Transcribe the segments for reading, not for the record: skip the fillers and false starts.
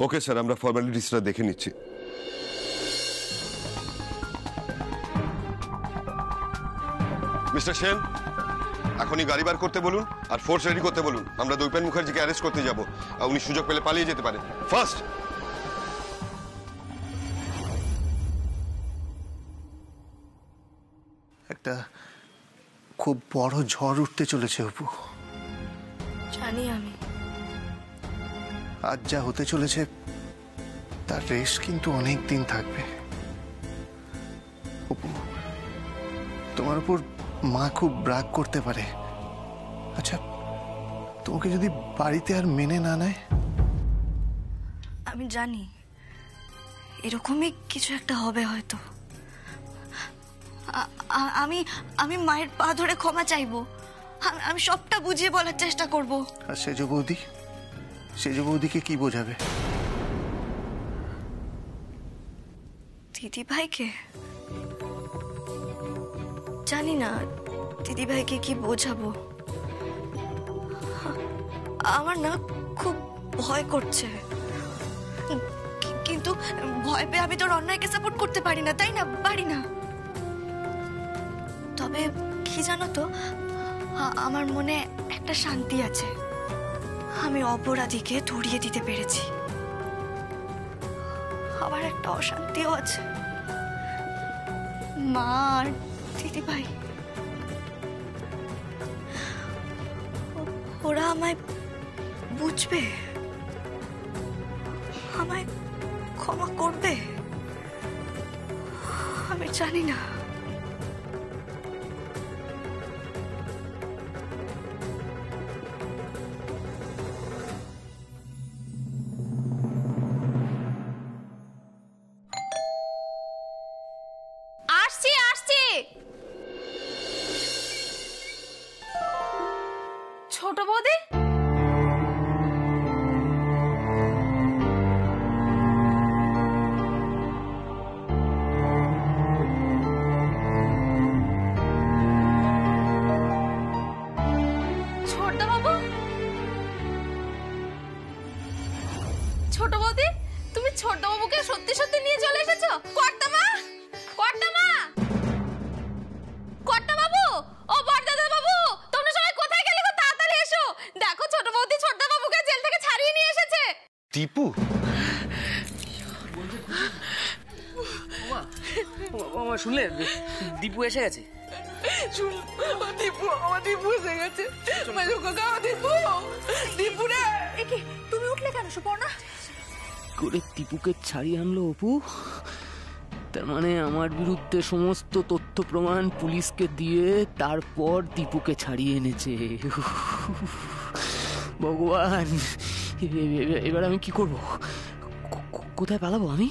Okay sir, আমরা ফর্মালিটিসটা দেখে নিচ্ছি। মিস্টার সেন, এখনই গাড়ি বার করতে বলুন আর ফোর্স রেডি করতে বলুন। আমরা দৈপায়ন মুখার্জিকে অ্যারেস্ট করতে যাব। উনি সুযোগ পেলে পালিয়ে যেতে পারেন। ফার্স্ট। একটা খুব বড় ঝড় উঠতে চলেছে অপু। জানি আমি। আজ যা হতে চলেছে তার রেশ কিন্তু অনেক দিন থাকবে। অপু, তোমার উপর মা খুব রাগ করতে পারে। আচ্ছা, তোমাকে যদি বাড়িতে আর মেনে না নেয়? আমি জানি এরকমই কিছু একটা হবে হয়তো। আমি আমি মায়ের পা ধরে ক্ষমা চাইবো। আমি সবটা বুঝিয়ে বলার চেষ্টা করব। আর সেজ বৌদি, সেজ বৌদিকে কি বোঝাবে? দিদি ভাইকে জানি না, দিদি ভাইকে কি বোঝাবো। আমার না খুব ভয় করছে, কিন্তু ভয় পেয়ে আমি তোর অন্যায়কে সাপোর্ট করতে পারি না, তাই না? পারি না। তবে কি জানো তো, আমার মনে একটা শান্তি আছে। আমি অপরাধীকে ধরিয়ে দিতে পেরেছি। আবার একটা অশান্তিও আছে। মা আর দিদি ভাই, ওরা আমায় বুঝবে, আমায় ক্ষমা করবে, আমি জানি না। ছোট বৌদি, ছোট বৌদি, তুমি ছোট বাবুকে সত্যি সত্যি নিয়ে চলে এসেছো? কর্তামা, কর্তামা, কর্তা বাবু, ও বড়দাদা বাবু, তোমরা সবাই কোথায় গেলে গো? তাড়াতাড়ি এসো, দেখো ছোট বৌদি ছোট বাবুকে জেল থেকে ছাড়িয়ে নিয়ে এসেছে। টিপু, আমার শুনলে দীপু এসে গেছে। তুমি উঠলে কেন সুপর্ণা? করে দীপুকে ছাড়িয়ে আনলো অপু। তার মানে আমার বিরুদ্ধে সমস্ত তথ্য প্রমাণ পুলিশকে দিয়ে তারপর দীপুকে ছাড়িয়ে এনেছে। ভগবান, এবার আমি কি করব? কোথায় পালাবো আমি?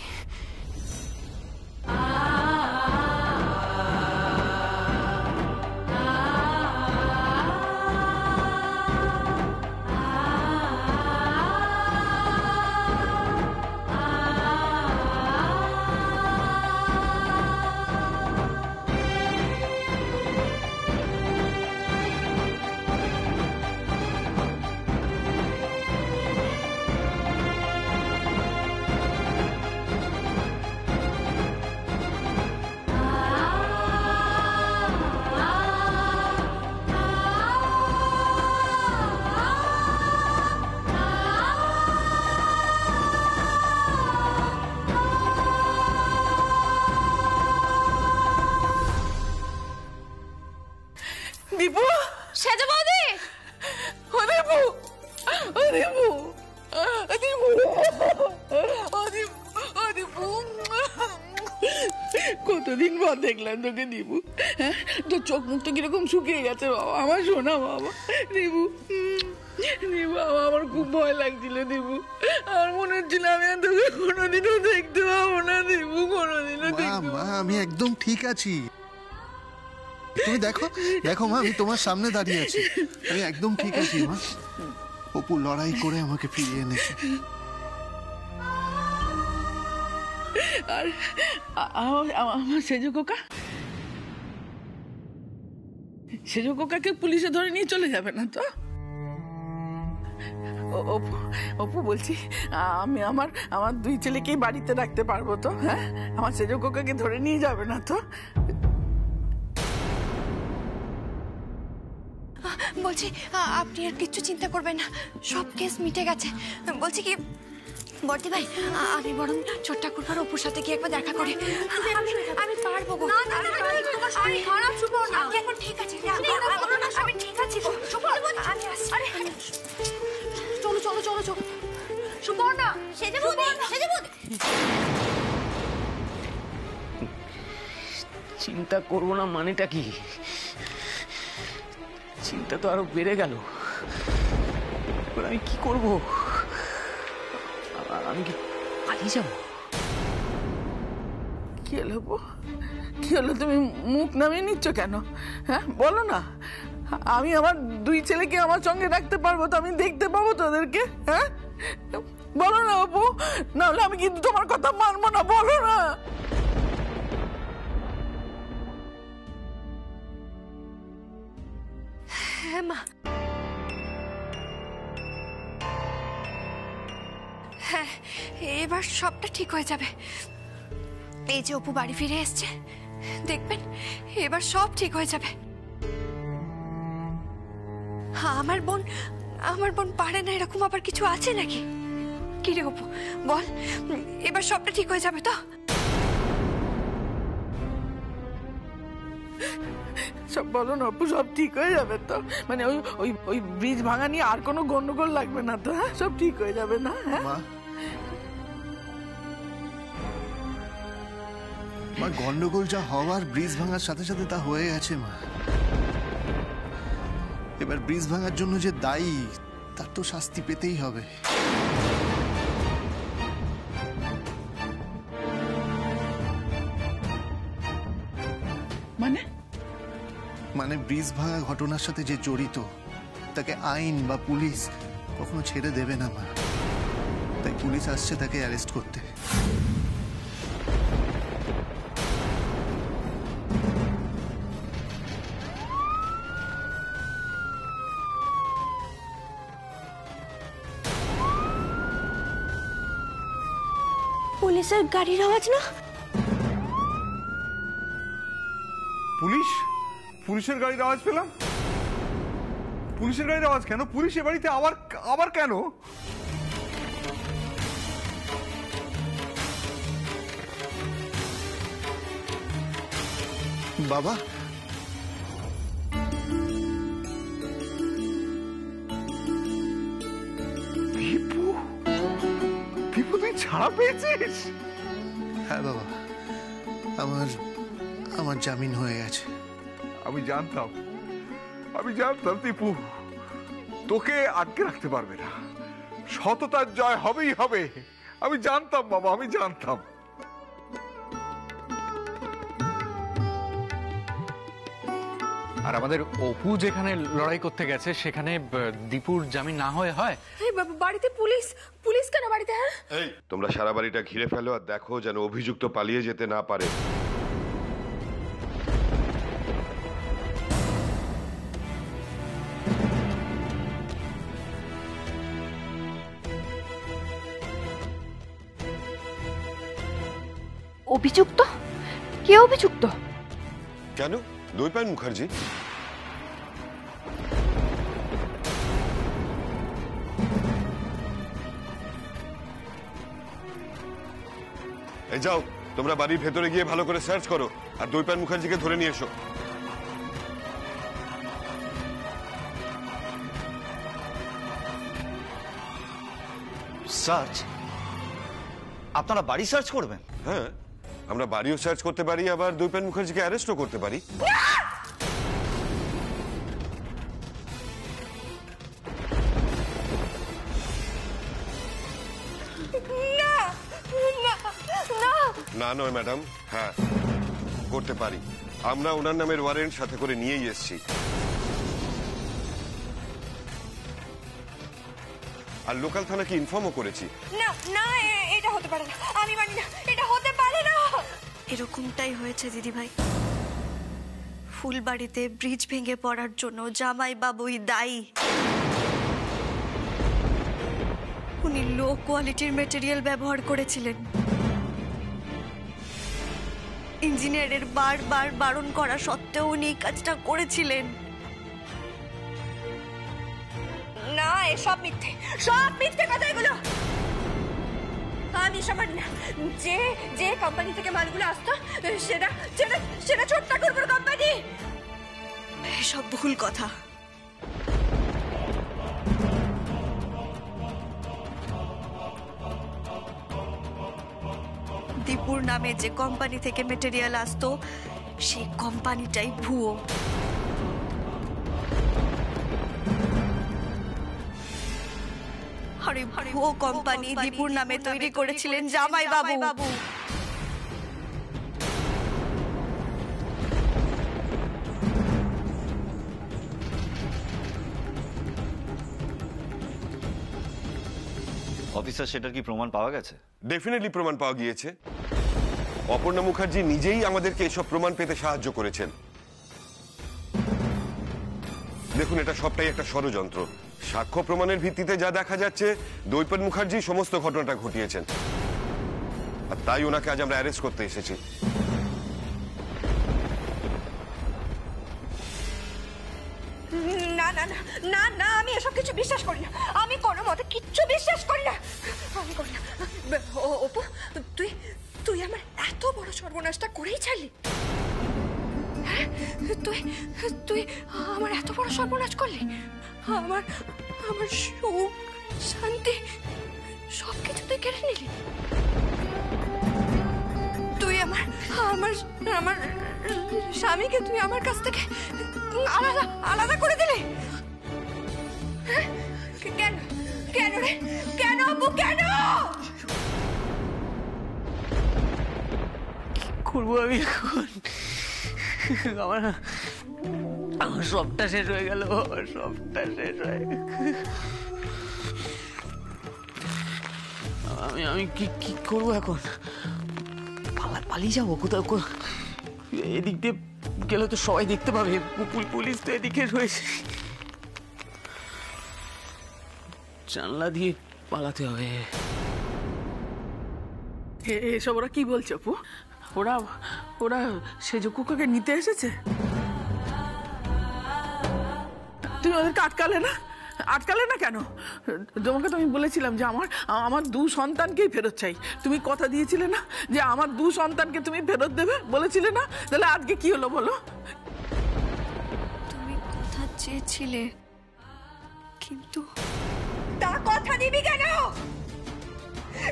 দীপু, সেজে বৌদি, ও দীপু, ও দীপু, ও দীপু, ও দীপু, ও দীপু, কতদিন পর দেখলাম তোকে দীপু। হ্যাঁ, তোর চোখ মুখ তো কিরকম শুকিয়ে গেছে বাবা, আমার শোনা বাবা। দীপু, দীপু, আমার খুব ভয় লাগছিল দীপু। আমার মনে হচ্ছিল আমি আর তোকে কোনোদিনও দেখতে পাবো না দীপু, কোনোদিনও দেখতে। মা, আমি একদম ঠিক আছি। তুমি দেখো, দেখো মা, আমি তোমার সামনে দাঁড়িয়ে আছি। আমি একদম ঠিক আছি মা। অপু লড়াই করে আমাকে ফিরিয়ে এনেছে। আর আমার সেজু কোকা, সেজু কোকাকে পুলিশে ধরে নিয়ে চলে যাবে না তো? অপু অপু বলছি, আমি আমার আমার দুই ছেলেকেই বাড়িতে রাখতে পারবো তো? হ্যাঁ, আমার সেজ কোকাকে ধরে নিয়ে যাবে না তো? বলছি আপনি আর কিচ্ছু চিন্তা করবেন না, সব কেস মিটে গেছে। বলছি কি বর্দি ভাই, আমি বরং ছোট ঠাকুরপার অপুর সাথে গিয়ে একবার দেখা করি। আমি পারবো গো। তোমার শরীর খারাপ সুবর্ণা, আপনি এখন ঠিক আছে? আমি ঠিক আছি গো সুবর্ণা, আমি আসছি। চলো চলো চলো চলো সুবর্ণা, সেজে বৌদি, সেজে বৌদি। চিন্তা করবো না মানেটা কি? চিন্তা তো আরো বেড়ে গেল। এবার আমি কি করব? আমি কি পালিয়ে যাবো? কি হলো বৌ? কি হলো, তুমি মুখ নামিয়ে নিচ্ছ কেন? হ্যাঁ বলো না। আমি আমার দুই ছেলেকে আমার সঙ্গে রাখতে পারবো তো? আমি দেখতে পাবো তোদেরকে? হ্যাঁ বলো না অপু, নাহলে আমি কিন্তু তোমার কথা মানবো না। বলো না। হ্যাঁ মা, হ্যাঁ এবার সবটা ঠিক হয়ে যাবে। এই যে অপু বাড়ি ফিরে এসছে, দেখবেন এবার সব ঠিক হয়ে যাবে। আমার বোন পারে না এরকম আবার কিছু আছে নাকি? কি রে অপু বল, এবার সবটা ঠিক হয়ে যাবে তো? সব বলো না অপু, সব ঠিক হয়ে যাবে তো? মানে ওই ওই ওই ব্রিজ ভাঙা নিয়ে আর কোনো গন্ডগোল লাগবে না তো? হ্যাঁ সব ঠিক হয়ে যাবে না? হ্যাঁ মা, গন্ডগোল যা হওয়ার ব্রিজ ভাঙার সাথে সাথে তা হয়ে গেছে মা। এবার ব্রিজ ভাঙার জন্য যে দায়ী, তার তো শাস্তি পেতেই হবে। মানে ব্রিজ ভাঙা ঘটনার সাথে যে জড়িত, তাকে আইন বা পুলিশ কখনো ছেড়ে দেবে না মা। তাই পুলিশ আসছে তাকে অ্যারেস্ট করতে। পুলিশের গাড়ির আওয়াজ না? পুলিশের গাড়ির আওয়াজ পেলাম। পুলিশের গাড়ির আওয়াজ কেন? পুলিশের বাড়িতে আবার কেন? বাবা, দীপু তুই ছাড়া পেয়েছিস? হ্যাঁ বাবা, আমার জামিন হয়ে গেছে। আমি জানতাম দীপু তোকে আটকে রাখতে পারবে না। সততার জয় হবেই হবে। আমি জানতাম বাবা, আমি জানতাম। আর আমাদের অপু যেখানে লড়াই করতে গেছে সেখানে দীপুর জামিন না হয়? বাড়িতে পুলিশ কেন বাড়িতে? হ্যাঁ এই তোমরা সারা বাড়িটা ঘিরে ফেলো আর দেখো যেন অভিযুক্ত পালিয়ে যেতে না পারে। অভিযুক্ত? কে অভিযুক্ত? কেন? দৈপায়ন মুখার্জি। এই যাও, তোমরা বাড়ির ভেতরে গিয়ে ভালো করে সার্চ করো আর দৈপায়ন মুখার্জিকে ধরে নিয়ে এসো। সার্চ? আপনারা বাড়ি সার্চ করবেন? হ্যাঁ, আমরা বাড়িও সার্চ করতে পারি, আবার দৈপায়ন মুখার্জিকে অ্যারেস্টও করতে পারি। না নয় ম্যাডাম, হ্যাঁ করতে পারি। আমরা ওনার নামের ওয়ারেন্ট সাথে করে নিয়েই এসেছি। আর লোকাল থানাকে ইনফর্মও করেছি। না না, এটা হতে পারে না, আমি মানি না, এটা হতে পারে না। এরকমটাই হয়েছে দিদি ভাই। ফুলবাড়িতে ব্রিজ ভেঙে পড়ার জন্য জামাই বাবুই দায়ী। উনি লো কোয়ালিটির মেটেরিয়াল ব্যবহার করেছিলেন। ইঞ্জিনিয়ারের বারবার বারণ করা সত্ত্বেও উনি এই কাজটা করেছিলেন। না, এসব মিথ্যে, সব মিথ্যে কথা এগুলো। আমি এসব মানি না। যে যে কোম্পানি থেকে মালগুলো আসতো সেটা সেটা সেটা ছোট ঠাকুরপুর কোম্পানি। এসব ভুল কথা। দীপুর নামে যে কোম্পানি থেকে মেটেরিয়াল আসতো সেই কোম্পানিটাই ভুয়ো। আরে ভুয়ো কোম্পানি দীপুর নামে তৈরি করেছিলেন জামাই বাবু। অফিসার, সেটার কি প্রমাণ পাওয়া গেছে? ডেফিনেটলি প্রমাণ পাওয়া গিয়েছে। অপর্ণা মুখার্জি নিজেই আমাদেরকে এসব প্রমাণ পেতে সাহায্য করেছেন। দেখুন, এটা সবটাই একটা ষড়যন্ত্র। সাক্ষ্য প্রমাণের ভিত্তিতে যা দেখা যাচ্ছে, দৈপায়ন মুখার্জি সমস্ত ঘটনাটা ঘটিয়েছেন, আর তাই ওনাকে আজ আমরা অ্যারেস্ট করতে এসেছি। না না না না না, আমি এসব কিছু বিশ্বাস করি না। আমি কোনো মতে কিচ্ছু বিশ্বাস করি না। আমি করি না। অপু, তুই তুই আমার এত বড় সর্বনাশটা করেই ছাড়লি? হ্যাঁ, তুই তুই আমার এত বড় সর্বনাশ করলি? আমার আমার সুখ, শান্তি সবকিছু তুই কেড়ে নিলি। তুই আমার আমার আমার স্বামীকে তুই আমার কাছ থেকে আলাদা আলাদা করে দিলি। কেন কেন রে? কেন আপু, কেন? কি করবো আমি এখন? আমার আমার সবটা শেষ হয়ে গেল, সবটা শেষ হয়ে গেল। আমি আমি কি কি করবো এখন? পালিয়ে যাবো কোথাও? এদিক দিয়ে গেলে তো সবাই দেখতে পাবে, পুলিশ তো এদিকে রয়েছে। জানলা দিয়ে পালাতে হবে। এসব ওরা কি বলছে অপু? ওরা ওরা সেজ কুকাকে নিতে এসেছে? তুমি ওদেরকে আটকালে না? আটকালে না কেন? তোমাকে তো আমি বলেছিলাম যে আমার 2 সন্তানকেই ফেরত চাই। তুমি কথা দিয়েছিলে না যে আমার 2 সন্তানকে তুমি ফেরত দেবে? বলেছিলে না? তাহলে আজকে কি হলো বলো? তুমি কথা চেয়েছিলে, কিন্তু তা কথা দিবি কেন?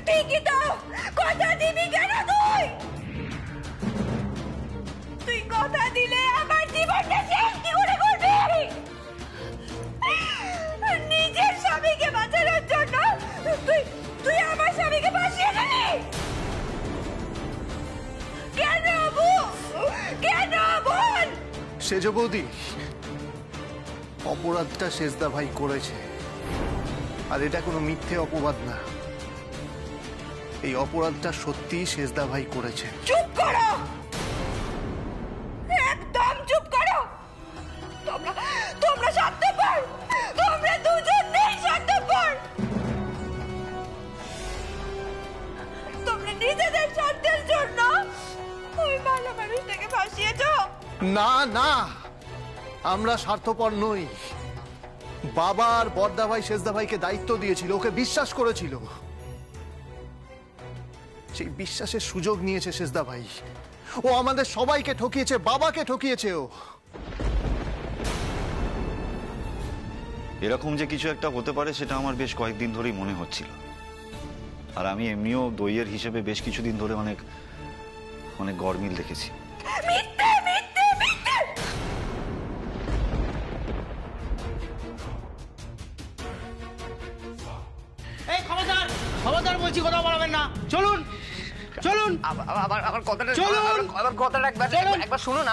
ঠিকই তো, কথা দিবি কেন? তুই কথা দিলে আমার জীবনটা শেষ কি করে করবি? নিজের স্বামীকে বাঁচানোর জন্য তুই তুই আমার স্বামীকে বাঁচিয়ে দিলি কেন? কেন বল? সেজ বৌদি, অপরাধটা সেজদা ভাই করেছে, আর এটা কোনো মিথ্যে অপবাদ না। এই অপরাধটা সত্যিই সেজদা ভাই করেছে। চুপ করো, একদম চুপ করো। তোমরা স্বার্থপর, তোমরা দুজনেই স্বার্থপর। তোমরা নিজেদের স্বার্থের জন্য ওই ভালো মানুষটাকে ফাঁসিয়েছো। না না, আমরা স্বার্থপর নই। বাবা আর বড়দা ভাই সেজদা ভাইকে দায়িত্ব দিয়েছিল, ওকে বিশ্বাস করেছিল। সেই বিশ্বাসের সুযোগ নিয়েছে সেজদা ভাই। ও আমাদের সবাইকে ঠকিয়েছে, বাবাকে ঠকিয়েছে ও। এরকম যে কিছু একটা হতে পারে সেটা আমার বেশ কয়েকদিন ধরেই মনে হচ্ছিল। আর আমি এমনিও দইয়ের হিসেবে বেশ কিছুদিন ধরে অনেক অনেক গরমিল দেখেছি। মিথ্যে মিথ্যে মিথ্যে। এই খবরদার, খবরদার বলছি, কথা বলবেন না। চলুন চলুন, আমার কথাটা চলুন। আমার কথাটা একবার শুনুন।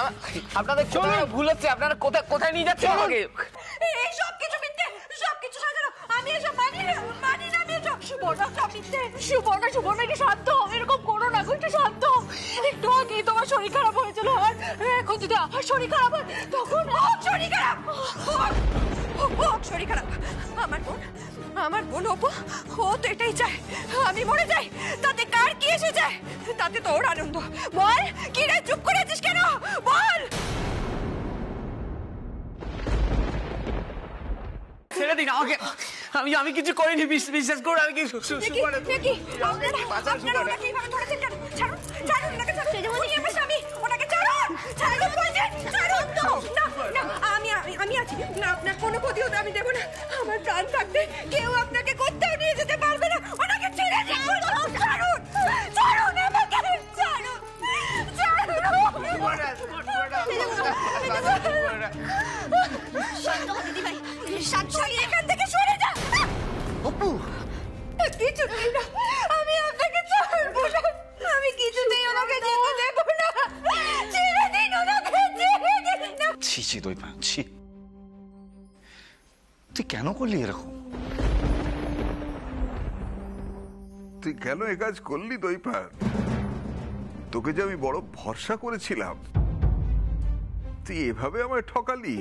আপনাদের ভুল হচ্ছে। আপনারা কোথায় নিয়ে যাচ্ছেন আমাকে? এই সব কিছু মিথ্যে, সব কিছু সাজানো। আমি এসব মানি না, মানি না। আমি এসব সুবর্ণা, সব মিথ্যে। সুবর্ণা একটু শান্ত হও, এরকম করো না, একটু শান্ত হও। একটু আগেই তোমার শরীর খারাপ হয়েছিল, আর এখন যদি আমার শরীর খারাপ হয় তখন শরীর খারাপ ও শরীর খারাপ। আমার বোন অপু, ও তো এটাই চায় আমি মরে যাই। তাতে কার কি এসে যায়? তাতে তো ওর আনন্দ। বল, কি রে চুপ করে আছিস কেন? বল। ছেড়ে দিন আমাকে, আমি কিছু করিনি, বিশ্বাস করুন আমি কিছু। আপনারা ওনাকে এইভাবে ধরেছেন কেন? ছাড়ুন, ছাড়ুন ওনাকে, ছাড়ুন। উনি আমার স্বামী, ওনাকে ছাড়ুন, ছাড়ুন বলছি, ছাড়ুন তো। না, আমি আছি না, আপনার কোনো ক্ষতি হতে আমি দেবো না। আমার প্রাণ থাকতে কেউ আপনাকে কোথাও নিয়ে যেতে পারবে না। ওনাকে ছেড়ে দিন, ছাড়ুন, ছাড়ুন আমাকে, ছাড়ুন, দিদিভাই, এখান থেকে সরে যা। অপু, কিছু নেই না, আমি আপনাকে ছাড়বো না, আমি কিছুতেই ওনাকে যেতে দেবো না। ছেড়ে দিন ওনাকে, ছেড়ে দিন না। ছি ছি দৈপা, ছি, তুই কেন করলি এরকম? তুই কেন এ কাজ করলি দৈপা? তোকে যে আমি বড় ভরসা করেছিলাম, তুই এভাবে আমায় ঠকালি।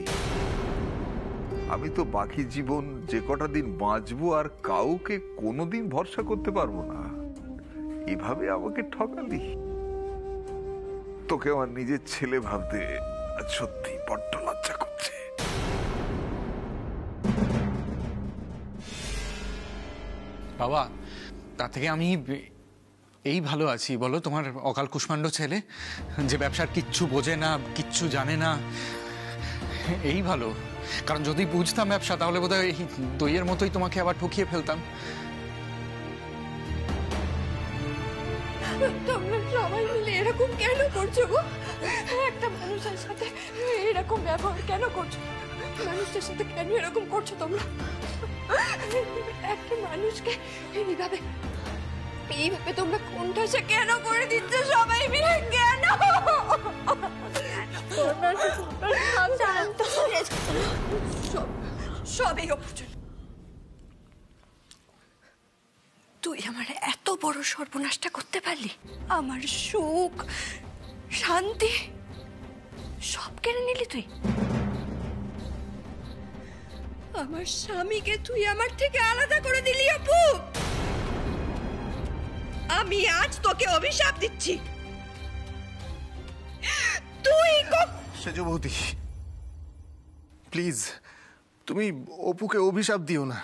আমি তো বাকি জীবন যে কটা দিন বাঁচবো আর কাউকে কোনোদিন ভরসা করতে পারবো না। এভাবে আমাকে ঠকালি। তোকে আমার নিজের ছেলে ভাবতে আজ সত্যি বড্ড লজ্জা করছে। বাবা, তা থেকে আমি এই ভালো আছি বলো। তোমার অকাল কুষ্মাণ্ড ছেলে যে ব্যবসার কিচ্ছু বোঝে না, কিচ্ছু জানে না, এই ভালো। কারণ যদি বুঝতাম ব্যবসা, তাহলে বোধহয় এই দইয়ের মতোই তোমাকে আবার ঠকিয়ে ফেলতাম। তোমরা সবাই মিলে এরকম কেন করছো গো? একটা মানুষের সাথে এরকম ব্যবহার কেন করছো? মানুষটার সাথে কেন এরকম করছো তোমরা? একটা মানুষকে এইভাবে তোমরা কোনটা কেন করে দিচ্ছ সবাই মিলে? কেন? সবই অপূর্ণ। তুই আমার এত বড় সর্বনাশটা করতে পারলি? আমার সুখ, শান্তি সব কেড়ে নিলি তুই। আমার স্বামীকে তুই আমার থেকে আলাদা করে দিলি অপু। আমি আজ তোকে অভিশাপ দিচ্ছি। তুই সেজ বৌদি, প্লিজ তুমি অপুকে অভিশাপ দিও না।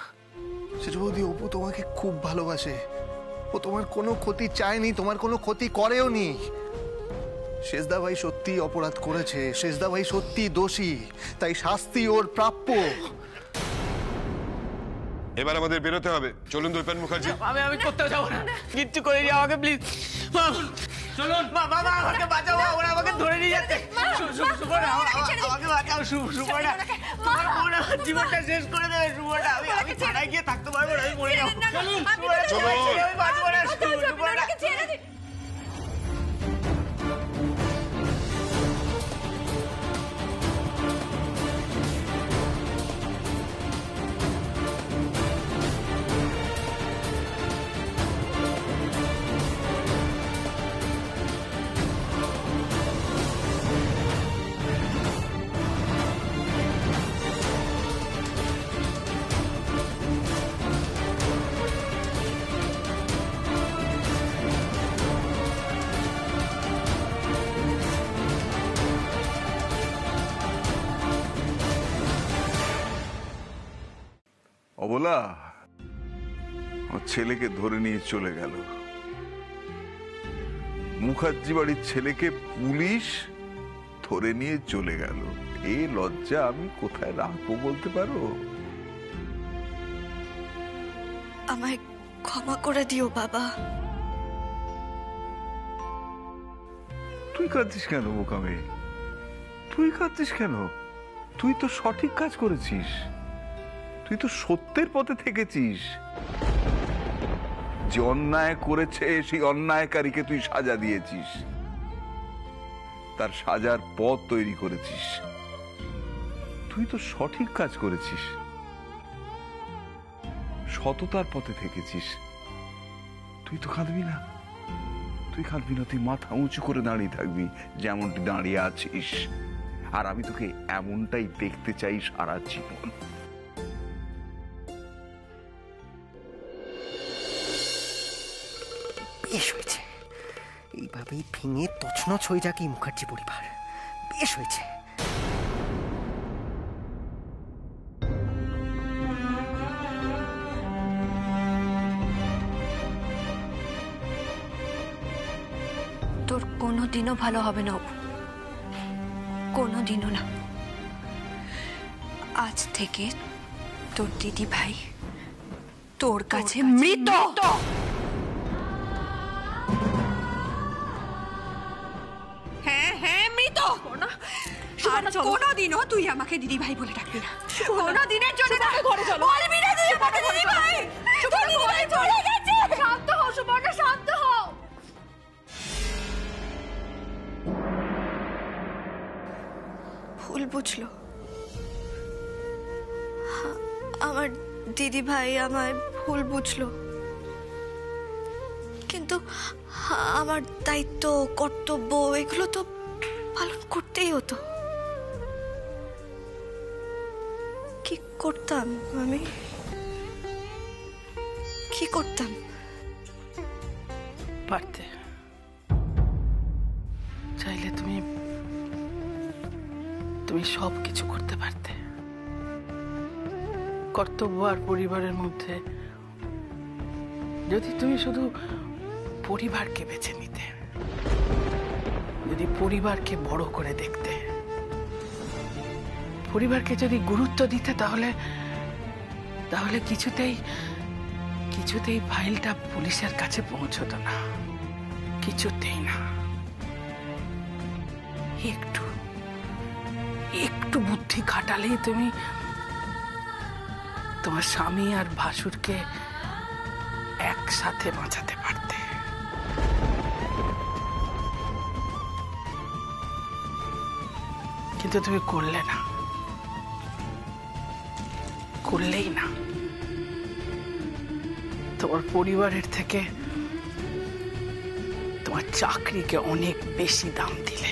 সেজ বৌদি, অপু তোমাকে খুব ভালোবাসে। ও তোমার কোনো ক্ষতি চায়নি, তোমার কোনো ক্ষতি করেও নি। শেষদা ভাই সত্যি অপরাধ করেছে, শেষদা ভাই সত্যি দোষী, তাই শাস্তি ওর প্রাপ্য। এবার আমাদের বেরোতে হবে। চলুন দৈপায়ন মুখার্জি। আমি কোথাও যাবো না, কিচ্ছু করিনি, আমাকে প্লিজ চলুন। বাবা, আমাকে বাঁচাও, ওরা আমাকে ধরে নিয়ে যাচ্ছে। আমাকে বাঁচাও, সুবর্ণা, তোমার বোন আমার জীবনটা শেষ করে দেবে। সুবর্ণা, আমি থানায় গিয়ে থাকতে পারবো না, আমি মরে যাবো। আমি বাঁচবো না, সুবর্ণা। অবলা আমার ছেলেকে ধরে নিয়ে চলে গেল। মুখার্জি বাড়ির ছেলেকে পুলিশ ধরে নিয়ে চলে গেল। এই লজ্জা আমি কোথায় রাখবো বলতে পারো? আমায় ক্ষমা করে দিও বাবা। তুই কাঁদছিস কেন বোকামে? তুই কাঁদছিস কেন? তুই তো সঠিক কাজ করেছিস, তুই তো সত্যের পথে থেকেছিস। যে অন্যায় করেছে সেই অন্যায়কারীকে তুই সাজা দিয়েছিস, তার সাজার পথ তৈরি করেছিস। তুই তো সঠিক কাজ করেছিস, সততার পথে থেকেছিস। তুই তো কাঁদবি না, তুই কাঁদবি না, তুই মাথা উঁচু করে দাঁড়িয়ে থাকবি যেমনটি দাঁড়িয়ে আছিস। আর আমি তোকে এমনটাই দেখতে চাই সারা জীবন। বেশ হয়েছে, এইভাবেই ভেঙে তছনছ হয়ে যাক এই মুখার্জি পরিবার। বেশ হয়েছে। তোর কোনোদিনও ভালো হবে না অপু, কোনোদিনও না। আজ থেকে তোর দিদি ভাই তোর কাছে মৃত। হ্যাঁ হ্যাঁ, মৃত। আর কোনোদিনও তুই আমাকে দিদি ভাই বলে ডাকবি না। কোনোদিনের জন্য ঘরে চলো, বলবি না তুই আমাকে দিদি ভাই। দিদি ভাই চলে গেছে। শান্ত হও সুবর্ণা, শান্ত হও। ভুল বুঝলো, আমার দিদি ভাই আমায় ভুল বুঝলো, কিন্তু আমার দায়িত্ব কর্তব্য এগুলো তো পালন করতেই হতো। কি করতাম আমি, কি করতাম? পারতে চাইলে তুমি সব কিছু করতে পারতে। কর্তব্য আর পরিবারের মধ্যে যদি তুমি শুধু পরিবারকে বেছে নিতে, যদি পরিবারকে বড় করে দেখতে, পরিবারকে যদি গুরুত্ব দিতে, তাহলে কিছুতেই ফাইলটা পুলিশের কাছে পৌঁছতো না, কিছুতেই না। একটু বুদ্ধি খাটালেই তুমি তোমার স্বামী আর ভাসুরকে একসাথে বাঁচাতে পারতে। কিন্তু তুমি করলে না, করলেই না। তোমার পরিবারের থেকে তোমার চাকরিকে অনেক বেশি দাম দিলে।